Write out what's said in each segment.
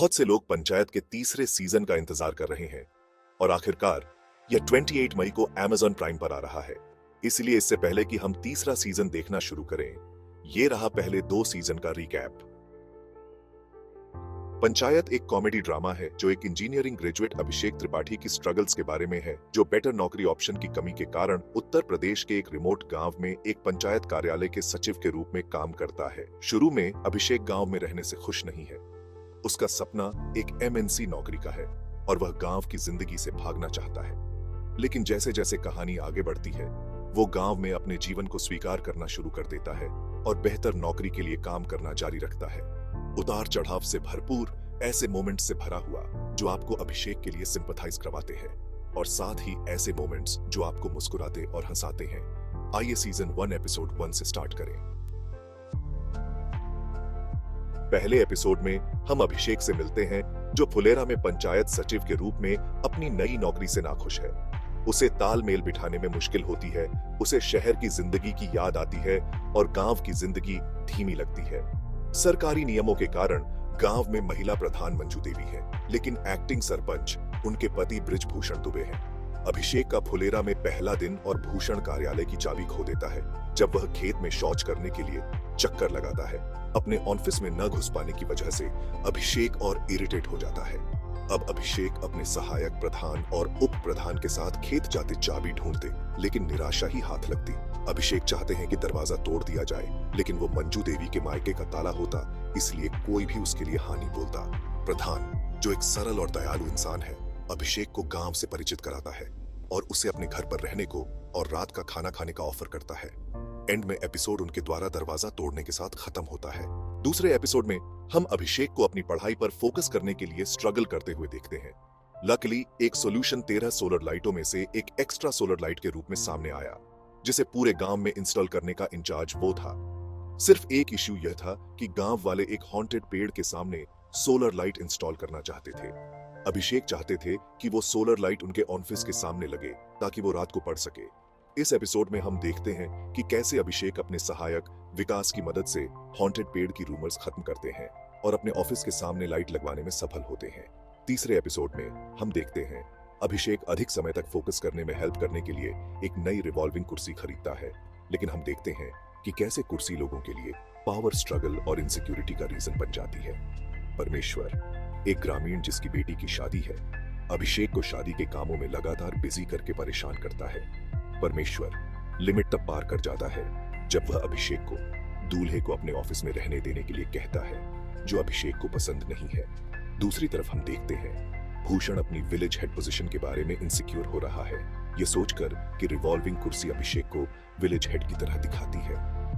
बहुत से लोग पंचायत के तीसरे सीजन का इंतजार कर रहे हैं और आखिरकार यह 28 मई को Amazon प्राइम पर आ रहा है। इसलिए इससे पहले कि हम तीसरा सीजन देखना शुरू करें, ये रहा पहले 2 सीजन का रिकैप। पंचायत एक कॉमेडी ड्रामा है जो एक इंजीनियरिंग ग्रेजुएट अभिषेक त्रिपाठी की स्ट्रगल्स के बारे में है, जो बेटर नौकरी ऑप्शन की कमी के कारण उत्तर प्रदेश के एक रिमोट गांव में एक पंचायत कार्यालय के सचिव के रूप में काम करता है। शुरू में अभिषेक गांव में रहने से खुश नहीं है। उसका सपना एक MNC नौकरी का है और वह गांव की जिंदगी से भागना चाहता है। लेकिन जैसे जैसे कहानी आगे बढ़ती है, वो गांव में अपने जीवन को स्वीकार करना शुरू कर देता है और बेहतर नौकरी के लिए काम करना जारी रखता है। उतार चढ़ाव से भरपूर ऐसे मोमेंट्स से भरा हुआ जो आपको अभिषेक के लिए सिंपैथाइज करवाते हैं और साथ ही ऐसे मोमेंट्स जो आपको मुस्कुराते और हंसाते हैं। आइए सीजन 1 एपिसोड 1 से स्टार्ट करें। पहले एपिसोड में हम अभिषेक से मिलते हैं, जो फुलेरा में पंचायत सचिव के रूप में अपनी नई नौकरी से नाखुश है। उसे तालमेल बिठाने में मुश्किल होती है, उसे शहर की जिंदगी की याद आती है और गांव की जिंदगी धीमी लगती है। सरकारी नियमों के कारण गांव में महिला प्रधान मंजू देवी है, लेकिन एक्टिंग सरपंच उनके पति बृजभूषण दुबे हैं। अभिषेक का फुलेरा में पहला दिन और भूषण कार्यालय की चाबी खो देता है जब वह खेत में शौच करने के लिए चक्कर लगाता है। अपने ऑफिस में न घुस पाने की वजह से अभिषेक और इरिटेट हो जाता है। अब अभिषेक अपने सहायक प्रधान और उप प्रधान के साथ खेत जाते चाबी ढूंढते, लेकिन निराशा ही हाथ लगती। अभिषेक चाहते हैं कि दरवाजा तोड़ दिया जाए, लेकिन वो मंजू देवी के मायके का ताला होता, इसलिए कोई भी उसके लिए हानि बोलता। प्रधान, जो एक सरल और दयालु इंसान है, अभिषेक को गांव से परिचित कराता है और उसे अपने घर पर रहने को और रात का खाना खाने का ऑफर करता है। एंड में एपिसोड उनके द्वारा दरवाजा तोड़ने के साथ खत्म होता है। दूसरे एपिसोड में हम अभिषेक को अपनी पढ़ाई पर फोकस करने के लिए स्ट्रगल करते हुए देखते हैं। लकीली एक सॉल्यूशन 13 सोलर लाइटों में से एक एक्स्ट्रा सोलर लाइट के रूप में सामने आया, जिसे पूरे गांव में इंस्टॉल करने का इंचार्ज वो था। सिर्फ एक इश्यू यह था कि गांव वाले एक हॉन्टेड पेड़ के सामने सोलर लाइट इंस्टॉल करना चाहते थे। अभिषेक चाहते थे कि वो सोलर लाइट उनके ऑफिस के सामने लगे ताकि वो रात को पढ़ सके। इस एपिसोड में हम देखते हैं कि कैसे अभिषेक अपने सहायक विकास की मदद से हॉन्टेड पेड़ की रूमर्स खत्म करते हैं और अपने ऑफिस के सामने लाइट लगवाने में सफल होते हैं। तीसरे एपिसोड में हम देखते हैं अभिषेक अधिक समय तक फोकस करने में हेल्प करने के लिए एक नई रिवॉल्विंग कुर्सी खरीदता है, लेकिन हम देखते हैं कि कैसे कुर्सी लोगों के लिए पावर स्ट्रगल और इनसिक्योरिटी का रीजन बन जाती है। परमेश्वर, एक ग्रामीण जिसकी बेटी की शादी है, अभिषेक को शादी के कामों में लगातार बिजी करके परेशान करता है। परमेश्वर लिमिट तक पार कर जाता है जब वह अभिषेक को दूल्हे को अपने ऑफिस में रहने देने के लिए कहता है, जो अभिषेक को पसंद नहीं है। दूसरी तरफ हम देखते हैं भूषण अपनी विलेज हेड पोजीशन के बारे में इनसिक्योर हो रहा है, ये सोचकर कि रिवॉल्विंग कुर्सी अभिषेक को विलेज हेड की तरह दिखाती है,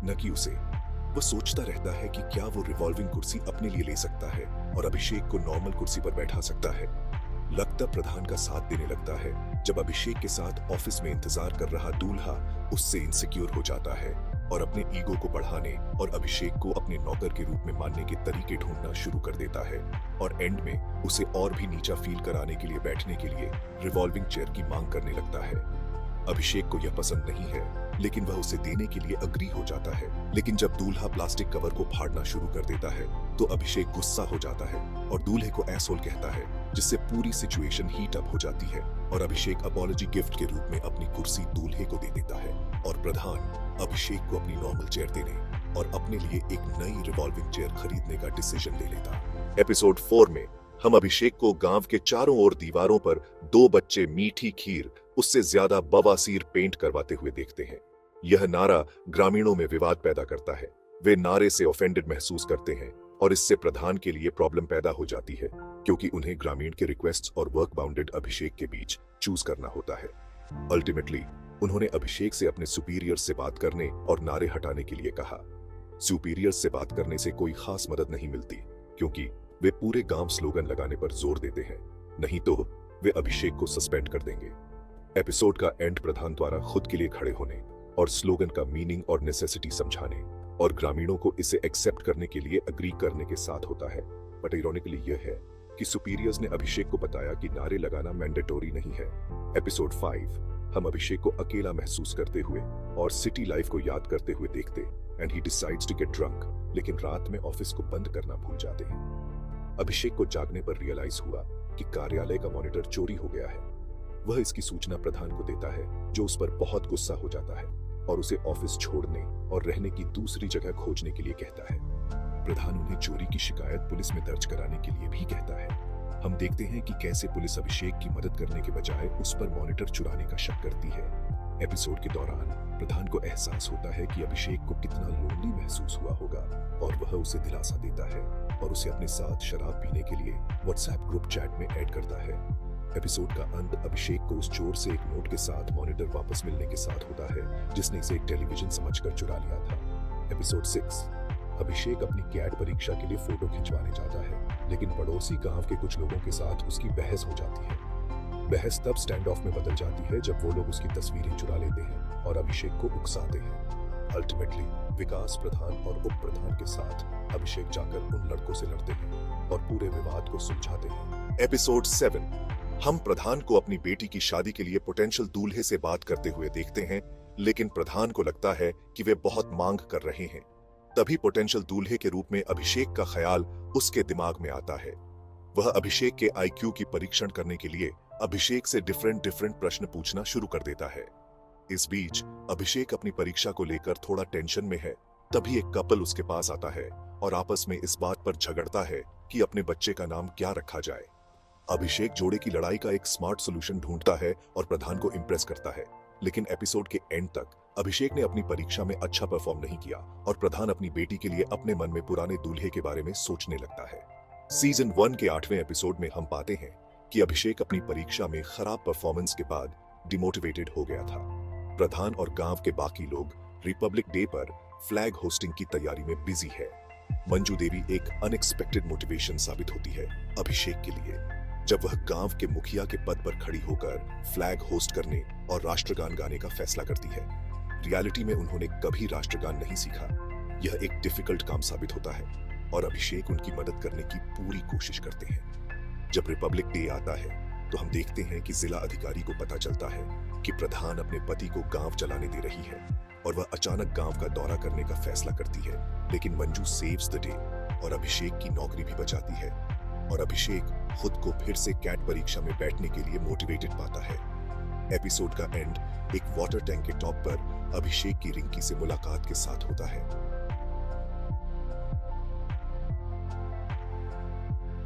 न कि उसे। वह सोचता रहता है कि क्या वो रिवॉल्विंग कुर्सी अपने लिए ले सकता है और अभिषेक को नॉर्मल कुर्सी पर बैठा सकता है। लगता प्रधान का साथ देने लगता है जब अभिषेक के साथ ऑफिस में इंतजार कर रहा दूल्हा उससे इनसिक्योर हो जाता है और अपने ईगो को बढ़ाने और अभिषेक को अपने नौकर के रूप में मानने के तरीके ढूंढना शुरू कर देता है और एंड में उसे और भी नीचा फील कराने के लिए बैठने के लिए रिवॉल्विंग चेयर की मांग करने लगता है। अभिषेक को यह पसंद नहीं है, लेकिन वह उसे देने के लिए अग्री हो जाता है। लेकिन जब दूल्हा प्लास्टिक कवर को फाड़ना शुरू कर देता है तो अभिषेक गुस्सा हो जाता है और दूल्हे को एसोल कहता है, जिससे पूरी सिचुएशन हीट अप हो जाती है और अभिषेक अपॉलॉजी गिफ्ट के रूप में अपनी कुर्सी दूल्हे को दे देता है और प्रधान अभिषेक को अपनी नॉर्मल चेयर देने और अपने लिए एक नई रिवॉल्विंग चेयर खरीदने का डिसीजन ले लेता। एपिसोड 4 में हम अभिषेक को गांव के चारों ओर दीवारों पर 2 बच्चे मीठी खीर उससे ज्यादा बवासीर पेंट करवाते हुए देखते हैं। यह नारा ग्रामीणों में विवाद पैदा करता है। वे नारे से ऑफेंडेड महसूस करते हैं और इससे प्रधान के लिए प्रॉब्लम पैदा हो जाती है, क्योंकि उन्हें ग्रामीण के रिक्वेस्ट्स और वर्क बाउंडेड अभिषेक के बीच चूज करना होता है। अल्टीमेटली उन्होंने अभिषेक से अपने सुपीरियर से बात करने और नारे हटाने के लिए कहा। सुपीरियर से बात करने से कोई खास मदद नहीं मिलती, क्योंकि वे पूरे गांव स्लोगन लगाने पर जोर देते हैं, नहीं तो वे अभिषेक को सस्पेंड कर देंगे। एपिसोड का एंड प्रधान द्वारा खुद के लिए खड़े होने और स्लोगन का मीनिंग और नेसेसिटी समझाने और ग्रामीणों को इसे एक्सेप्ट करने के लिए अग्री करने के साथ होता है। बट इरोनिकली यह है कि सुपीरियर्स ने अभिषेक को बताया कि नारे लगाना मैंडेटोरी नहीं है। एपिसोड 5 हम अभिषेक को अकेला महसूस करते हुए और सिटी लाइफ को याद करते हुए देखते and he decides to get drunk, लेकिन रात में ऑफिस को बंद करना भूल जाते हैं। अभिषेक को जागने पर रियलाइज हुआ कि कार्यालय का मॉनिटर चोरी हो गया है। वह इसकी सूचना प्रधान को देता है, जो उस पर बहुत गुस्सा हो जाता है और उसे ऑफिस छोड़ने और रहने की दूसरी जगह खोजने के लिए कहता है। प्रधान उन्हें चोरी की शिकायत पुलिस में दर्ज कराने के लिए भी कहता है। हम देखते हैं कि कैसे पुलिस अभिषेक की मदद करने के बजाय उस पर मॉनिटर चुराने का शक करती है। एपिसोड के दौरान प्रधान को एहसास होता है कि अभिषेक को कितना लोनली महसूस हुआ होगा और वह उसे दिलासा देता है और उसे अपने साथ शराब पीने के लिए व्हाट्सएप ग्रुप चैट में ऐड करता है। एपिसोड का अंत अभिषेक को उस चोर से एक नोट के साथ मॉनिटर वापस मिलने के साथ होता है, जिसने इसे एक टेलीविजन समझकर चुरा लिया था। एपिसोड 6 अभिषेक अपनी कैट परीक्षा के लिए फोटो खिंचवाने जाता है, लेकिन पड़ोसी गांव के कुछ लोगों के साथ उसकी बहस हो जाती है। बहस तब स्टैंड ऑफ में बदल जाती है जब वो लोग उसकी तस्वीरें चुरा लेते हैं और अभिषेक को उकसाते हैं। अल्टीमेटली विकास प्रधान और उप प्रधान के साथ अभिषेक जाकर उन लड़कों से लड़ते हैं और पूरे विवाद को सुलझाते हैं। एपिसोड 7 हम प्रधान को अपनी बेटी की शादी के लिए पोटेंशियल दूल्हे से बात करते हुए देखते हैं, लेकिन प्रधान को लगता है कि वे बहुत मांग कर रहे हैं। तभी पोटेंशियल दूल्हे के रूप में अभिषेक का ख्याल उसके दिमाग में आता है। वह अभिषेक के आईक्यू की परीक्षण करने के लिए अभिषेक से डिफरेंट प्रश्न पूछना शुरू कर देता है। इस बीच अभिषेक अपनी परीक्षा को लेकर थोड़ा टेंशन में है। तभी एक कपल उसके पास आता है और आपस में इस बात पर झगड़ता है कि अपने बच्चे का नाम क्या रखा जाए। अभिषेक जोड़े की लड़ाई का एक स्मार्ट सॉल्यूशन ढूंढता है और प्रधान को इंप्रेस करता है, लेकिन एपिसोड के एंड तक अभिषेक ने अपनी परीक्षा में अच्छा परफॉर्म नहीं किया और प्रधान अपनी बेटी के लिए अपने मन में पुराने दूल्हे के बारे में सोचने लगता है। सीजन 1 के 8वें एपिसोड में हम पाते हैं कि अभिषेक अपनी परीक्षा में खराब परफॉर्मेंस के बाद डिमोटिवेटेड हो गया था। प्रधान और गांव के बाकी लोग रिपब्लिक डे पर फ्लैग होस्टिंग की तैयारी में बिजी है। मंजू देवी एक अनएक्सपेक्टेड मोटिवेशन साबित होती है अभिषेक के लिए, जब वह गांव के मुखिया के पद पर खड़ी होकर फ्लैग होस्ट करने और राष्ट्रगान गाने का फैसला करती है। रियलिटी में उन्होंने कभी राष्ट्रगान नहीं सीखा। यह एक डिफिकल्ट काम साबित होता है और अभिषेक उनकी मदद करने की पूरी कोशिश करते हैं। जब रिपब्लिक डे आता है तो हम देखते हैं कि जिला अधिकारी को पता चलता है कि प्रधान अपने पति को गांव चलाने दे रही है और वह अचानक गांव का दौरा करने का फैसला करती है, लेकिन मंजू सेव्स द डे और अभिषेक की नौकरी भी बचाती है और अभिषेक खुद को फिर से कैट परीक्षा में बैठने के लिए मोटिवेटेड पाता है। एपिसोड का एंड एक वाटर टैंक के टॉप पर अभिषेक की रिंकी से मुलाकात के साथ होता है।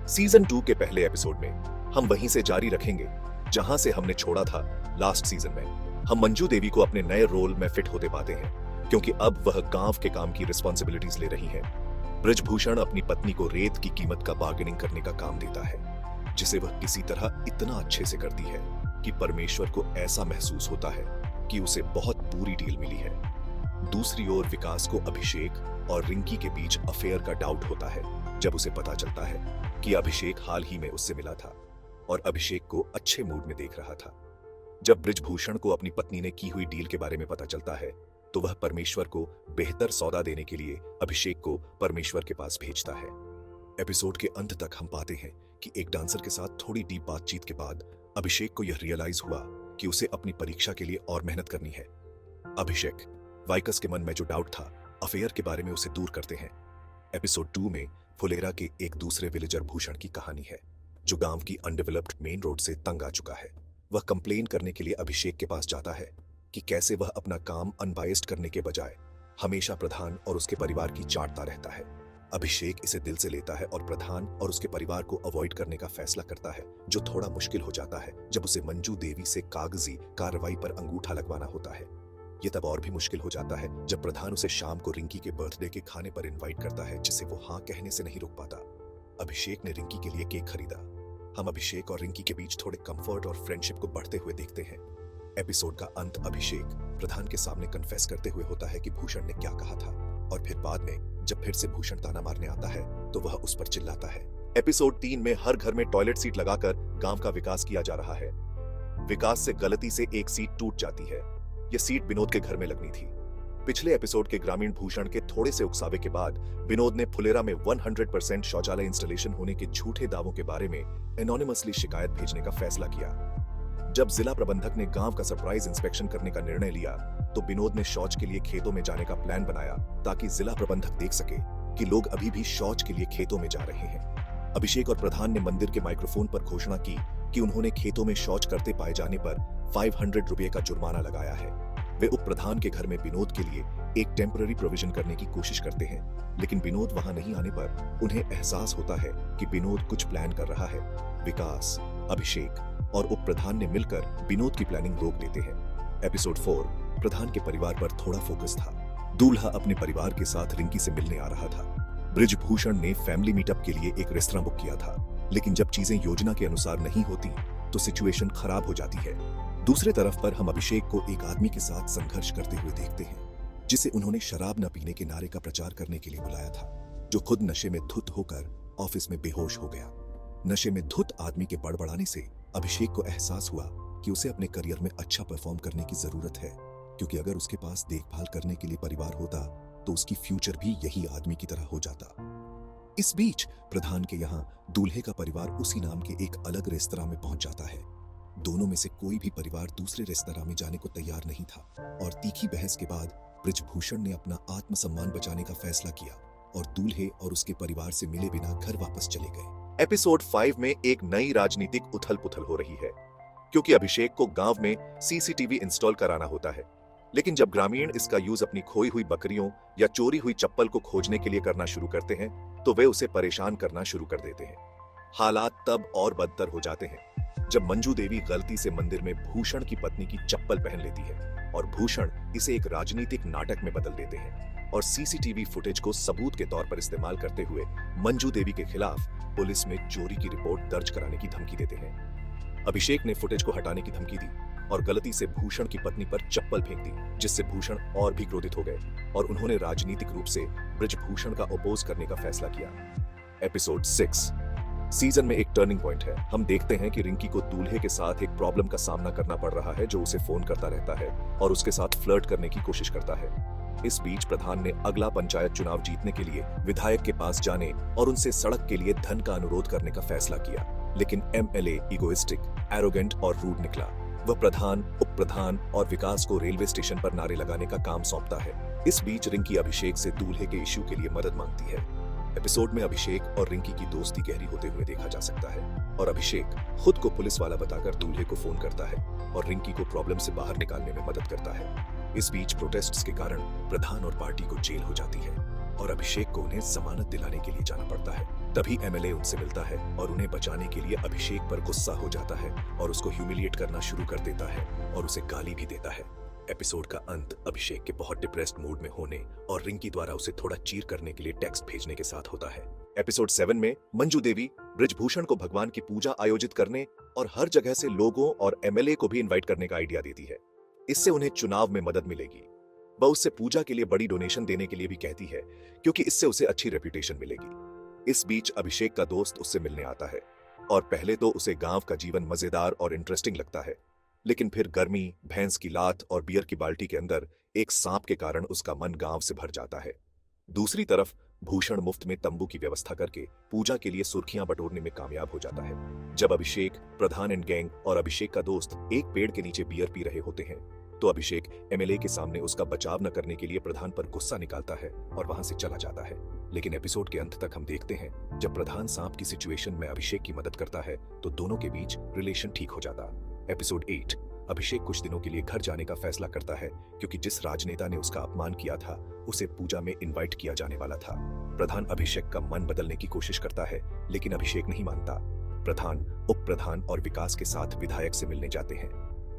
सीजन 2 के पहले एपिसोड में हम वहीं से जारी रखेंगे जहां से हमने छोड़ा था लास्ट सीजन में। हम मंजू देवी को अपने नए रोल में फिट होते पाते हैं, क्योंकि अब वह गांव के काम की रिस्पॉन्सिबिलिटीज ले रही है। ब्रिजभूषण अपनी पत्नी को रेत की कीमत का बार्गेनिंग करने का काम देता है, जिसे वह किसी तरह इतना अच्छे से करती है कि परमेश्वर को ऐसा महसूस होता है कि उसे बहुत बुरी डील मिली है। दूसरी ओर विकास को अभिषेक और रिंकी के बीच अफेयर का डाउट होता है जब उसे पता चलता है कि अभिषेक हाल ही में उससे मिला था और अभिषेक को अच्छे मूड में देख रहा था। जब ब्रिजभूषण को अपनी पत्नी ने की हुई डील के बारे में पता चलता है तो वह परमेश्वर को बेहतर सौदा देने के लिए अभिषेक को परमेश्वर के पास भेजता है। एपिसोड के अंत तक हम पाते हैं कि एक डांसर के साथ थोड़ी डीप बातचीत के बाद अभिषेक को यह रियलाइज हुआ कि उसे अपनी परीक्षा के लिए और मेहनत करनी है। अभिषेक वाइकस के मन में जो डाउट था अफेयर के बारे में उसे दूर करते हैं। एपिसोड 2 में फुलेरा के एक दूसरे विलेजर भूषण की कहानी है, जो गांव की अनडेवलप्ड मेन रोड से तंग आ चुका है। वह कंप्लेन करने के लिए अभिषेक के पास जाता है कि कैसे वह अपना काम अनबायस्ड करने के बजाय हमेशा प्रधान और उसके परिवार की चाटता रहता है। अभिषेक इसे दिल से लेता है और प्रधान और उसके परिवार को अवॉइड करने का फैसला करता है, जो थोड़ा मुश्किल हो जाता है जब उसे मंजू देवी से कागजी कार्रवाई पर अंगूठा लगवाना होता है। ये तब और भी मुश्किल हो जाता है जब प्रधान उसे शाम को रिंकी के बर्थडे के खाने पर इनवाइट करता है, जिसे वो हाँ कहने से नहीं रोक पाता। अभिषेक ने रिंकी के लिए केक खरीदा। हम अभिषेक और रिंकी के बीच थोड़े कंफर्ट और फ्रेंडशिप को बढ़ते हुए देखते हैं। एपिसोड का अंत अभिषेक प्रधान के सामने कन्फेस करते हुए होता है कि भूषण ने क्या कहा था, और फिर बाद में जब फिर से भूषण ताना मारने आता है तो वह उस पर चिल्लाता है। एपिसोड 3 में हर घर में टॉयलेट सीट लगाकर गांव का विकास किया जा रहा है। विकास से गलती से एक सीट टूट जाती है। यह सीट विनोद के घर में लगनी थी। पिछले एपिसोड के ग्रामीण भूषण के थोड़े से उकसावे के बाद विनोद ने फुलेरा में 100% शौचालय इंस्टॉलेशन होने के झूठे दावों के बारे में एनोनिमसली शिकायत भेजने का फैसला किया। जब जिला प्रबंधक ने गांव का सरप्राइज इंस्पेक्शन करने का निर्णय लिया तो विनोद ने शौच के लिए खेतों में जाने का प्लान बनाया ताकि जिला प्रबंधक देख सके कि लोग अभी भी शौच के लिए खेतों में जा रहे हैं। अभिषेक और प्रधान ने मंदिर के माइक्रोफोन पर घोषणा की कि उन्होंने खेतों में शौच करते पाए जाने पर 500 रुपये का जुर्माना लगाया है। वे उप प्रधान के घर में विनोद के लिए एक टेम्पररी प्रोविजन करने की कोशिश करते हैं, लेकिन विनोद वहां नहीं आने पर उन्हें एहसास होता है कि विनोद कुछ प्लान कर रहा है। विकास, अभिषेक और उप प्रधान ने मिलकर विनोद की प्लानिंग रोक देते हैं। एपिसोड 4 प्रधान के परिवार पर थोड़ा फोकस था। दूल्हा अपने परिवार के साथ रिंकी से मिलने आ रहा था। बृजभूषण ने फैमिली मीटअप के लिए एक रेस्तरां बुक किया था, लेकिन जब चीजें योजना के अनुसार नहीं होती तो सिचुएशन खराब हो जाती है। दूसरे तरफ पर हम अभिषेक को एक आदमी के साथ संघर्ष करते हुए देखते हैं, जिसे उन्होंने शराब न पीने के नारे का प्रचार करने के लिए बुलाया था, जो खुद नशे में धुत होकर ऑफिस में बेहोश हो गया। नशे में धुत आदमी के बड़बड़ाने से अभिषेक को एहसास हुआ कि उसे अपने करियर में अच्छा परफॉर्म करने की जरूरत है, क्योंकि अगर उसके पास देखभाल करने के लिए परिवार होता तो उसकी फ्यूचर भी यही आदमी की तरह हो जाता। इस बीच प्रधान के यहाँ दूल्हे का परिवार उसी नाम के एक अलग रेस्तरां में पहुंच जाता है। दोनों में से कोई भी परिवार दूसरे रेस्तरां में जाने को तैयार नहीं था और तीखी बहस के बाद बृजभूषण ने अपना आत्मसम्मान बचाने का फैसला किया और दूल्हे और उसके परिवार से मिले बिना घर वापस चले गए। एपिसोड 5 में एक नई राजनीतिक उथल-पुथल हो रही है, क्योंकि अभिषेक को गांव में सीसीटीवी इंस्टॉल कराना होता है, लेकिन जब ग्रामीण इसका यूज अपनी खोई हुई बकरियों या चोरी हुई चप्पल को खोजने के लिए करना शुरू करते हैं तो वे उसे परेशान करना शुरू कर देते हैं। हालात तब और बदतर हो जाते हैं जब मंजू देवी गलती से मंदिर में भूषण की पत्नी की चप्पल पहन लेती है और भूषण इसे एक राजनीतिक नाटक में बदल देते हैं और सीसीटीवी फुटेज को सबूत के तौर पर इस्तेमाल करते हुए मंजू देवी के खिलाफ पुलिस में चोरी की रिपोर्ट दर्ज कराने की धमकी देते हैं। अभिषेक ने फुटेज को हटाने की धमकी दी और गलती से भूषण की पत्नी पर चप्पल फेंक दी, जिससे भूषण और भी क्रोधित हो गए और उन्होंने राजनीतिक रूप से बृजभूषण का अपोज करने का फैसला किया। एपिसोड 6 सीजन में एक टर्निंग पॉइंट है। हम देखते हैं कि रिंकी को दूल्हे के साथ एक प्रॉब्लम का सामना करना पड़ रहा है, जो उसे फोन करता रहता है और उसके साथ फ्लर्ट करने की कोशिश करता है। इस बीच प्रधान ने अगला पंचायत चुनाव जीतने के लिए विधायक के पास जाने और उनसे सड़क के लिए धन का अनुरोध करने का फैसला किया, लेकिन एमएलए इगोइस्टिक, एरोगेंट और रूड निकला। वह प्रधान, उप प्रधान और विकास को रेलवे स्टेशन पर नारे लगाने का काम सौंपता है। इस बीच रिंकी अभिषेक से दूल्हे के इश्यू के लिए मदद मांगती है। एपिसोड में अभिषेक और रिंकी की दोस्ती गहरी होते हुए देखा जा सकता है और अभिषेक खुद को पुलिस वाला बताकर दूल्हे को फोन करता है और रिंकी को प्रॉब्लम से बाहर निकालने में मदद करता है। इस बीच प्रोटेस्ट्स के कारण प्रधान और पार्टी को जेल हो जाती है और अभिषेक को उन्हें जमानत दिलाने के लिए जाना पड़ता है। तभी एमएलए उनसे मिलता है और उन्हें बचाने के लिए अभिषेक पर गुस्सा हो जाता है और उसको ह्यूमिलिएट करना शुरू कर देता है और उसे गाली भी देता है। एपिसोड का अंत अभिषेक के बहुत डिप्रेस्ड मूड में होने और रिंकी द्वारा उसे थोड़ा चीर करने के लिए टेक्स्ट भेजने के साथ होता है। एपिसोड 7 में मंजू देवी बृजभूषण को भगवान की पूजा आयोजित करने और हर जगह से लोगों और एमएलए को भी इनवाइट करने का आइडिया देती है। इससे उन्हें चुनाव में मदद मिलेगी। वह उससे पूजा के लिए बड़ी डोनेशन देने के लिए भी कहती है, क्योंकि इससे उसे अच्छी रेपुटेशन मिलेगी। इस बीच अभिषेक का दोस्त उससे मिलने आता है और पहले तो उसे गांव का जीवन मजेदार और इंटरेस्टिंग लगता है, लेकिन फिर गर्मी, भैंस की लात और बियर की बाल्टी के अंदर एक सांप के कारण उसका मन गांव से भर जाता है। दूसरी तरफ भूषण मुफ्त में तंबू की व्यवस्था करके पूजा के लिए सुर्खियां बटोरने में कामयाब हो जाता है। जब अभिषेक, प्रधान एंड गैंग और अभिषेक का दोस्त एक पेड़ के नीचे बियर पी रहे होते हैं तो अभिषेक एमएलए के सामने उसका बचाव न करने के लिए प्रधान पर गुस्सा निकालता है और वहां से चला जाता है। लेकिन एपिसोड के अंत तक हम देखते हैं जब प्रधान सांप की सिचुएशन में अभिषेक की मदद करता है तो दोनों के बीच रिलेशन ठीक हो जाता। एपिसोड 8 अभिषेक कुछ दिनों के लिए घर जाने का फैसला करता है, क्योंकि जिस राजनेता ने उसका अपमान किया था उसे पूजा में इनवाइट किया जाने वाला था। प्रधान अभिषेक का मन बदलने की कोशिश करता है, लेकिन अभिषेक नहीं मानता। प्रधान, उप प्रधान और विकास के साथ विधायक से मिलने जाते हैं।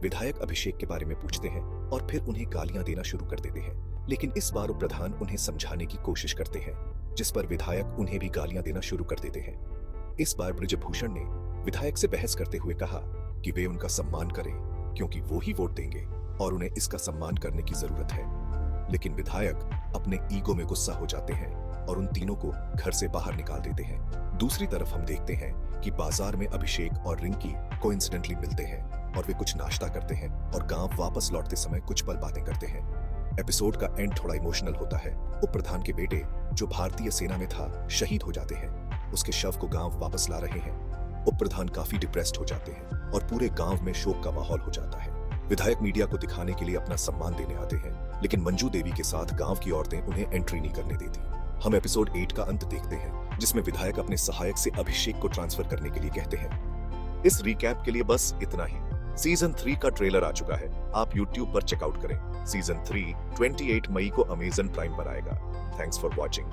विधायक अभिषेक के बारे में पूछते हैं और फिर उन्हें गालियां देना शुरू कर देते हैं, लेकिन इस बार उप प्रधान उन्हें समझाने की कोशिश करते हैं, जिस पर विधायक उन्हें भी गालियां देना शुरू कर देते हैं। इस बार बृजभूषण ने विधायक से बहस करते हुए कहा कि वे उनका सम्मान करें, क्योंकि वो ही वोट देंगे और उन्हें इसका सम्मान करने की जरूरत है। लेकिन विधायक अपने ईगो में गुस्सा हो जाते हैं और उन तीनों को घर से बाहर निकाल देते हैं। दूसरी तरफ हम देखते हैं कि बाजार में अभिषेक और रिंकी कोइंसिडेंटली मिलते हैं और वे कुछ नाश्ता करते हैं और गांव वापस लौटते समय कुछ पल बातें करते हैं। एपिसोड का एंड थोड़ा इमोशनल होता है। उप प्रधान के बेटे, जो भारतीय सेना में था, शहीद हो जाते हैं। उसके शव को गांव वापस ला रहे हैं। उप प्रधान काफी डिप्रेस्ड हो जाते हैं और पूरे गांव में शोक का माहौल हो जाता है। विधायक मीडिया को दिखाने के लिए अपना सम्मान देने आते हैं, लेकिन मंजू देवी के साथ गांव की औरतें उन्हें एंट्री नहीं करने देती। हम एपिसोड 8 का अंत देखते हैं जिसमें विधायक अपने सहायक से अभिषेक को ट्रांसफर करने के लिए कहते हैं। इस रिकैप के लिए बस इतना ही। सीजन 3 का ट्रेलर आ चुका है, आप YouTube पर चेकआउट करें। सीजन 3 28 मई को अमेजन प्राइम पर आएगा। Thanks for watching.